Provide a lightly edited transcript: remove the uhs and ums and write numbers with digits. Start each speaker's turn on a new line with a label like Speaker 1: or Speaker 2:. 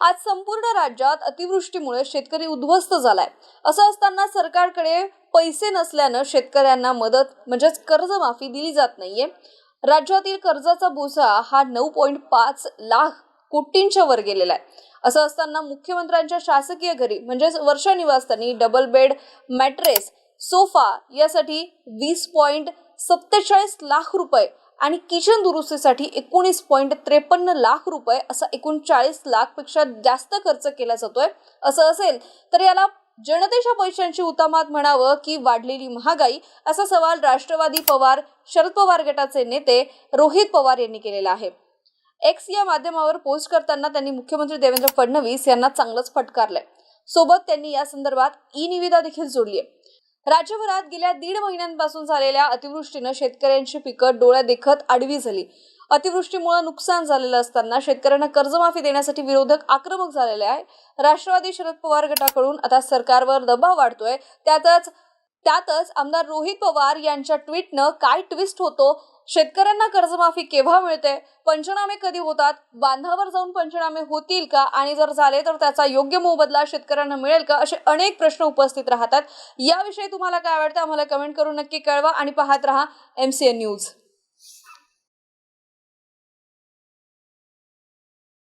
Speaker 1: आज संपूर्ण राज्यात अतिवृष्टीमुळे शेतकरी उद्ध्वस्त झालाय। असं असताना सरकारकडे पैसे नसल्यानं शेतकऱ्यांना मदत म्हणजेच कर्जमाफी दिली जात नाहीये। राज्यातील कर्जाचा बोजा हा 9.5 लाख कोटींच्या वर गेलेला आहे। असं असताना मुख्यमंत्र्यांच्या शासकीय घरी म्हणजेच वर्षा निवासस्थानी डबल बेड, मॅट्रेस, सोफा यासाठी 20.47 लाख रुपये आणि किचन दुरुस्तीसाठी 19.53 लाख रुपये असा एकूण 40 लाख पेक्षा जास्त खर्च केला जातोय। असं असेल तर याला जनतेच्या पैशांची उतामात म्हणावं की वाढलेली महागाई, असा सवाल राष्ट्रवादी पवार शरद पवार गटाचे नेते रोहित पवार यांनी केलेला आहे। एक्स या माध्यमावर पोस्ट करताना त्यांनी मुख्यमंत्री देवेंद्र फडणवीस यांना चांगलंच फटकारलंय। सोबत त्यांनी या संदर्भात ई-निविदा देखील जोडली आहे। राज्यभरात गेल्या 1.5 महिन्यांपासून झालेल्या अतिवृष्टीनं शेतकऱ्यांची पिकं डोळ्यादेखत आडवी झाली। अतिवृष्टीमुळे नुकसान झालेलं असताना शेतकऱ्यांना कर्जमाफी देण्यासाठी विरोधक आक्रमक झालेले आहे। राष्ट्रवादी शरद पवार गटाकडून आता सरकारवर दबाव वाढतोय। त्यातच आमदार रोहित पवार यांच्या ट्विटनं काय ट्विस्ट होतो, शेतकऱ्यांना कर्जमाफी केव्हा मिळते, पंचनामे कधी होतात, बांधावर जाऊन पंचनामे होतील का आणि जर झाले तर त्याचा योग्य मोबदला शेतकऱ्यांना मिळेल का, असे अनेक प्रश्न उपस्थित राहतात। याविषयी तुम्हाला काय वाटतं आम्हाला कमेंट करून नक्की कळवा आणि पाहत रहा MCN न्यूज।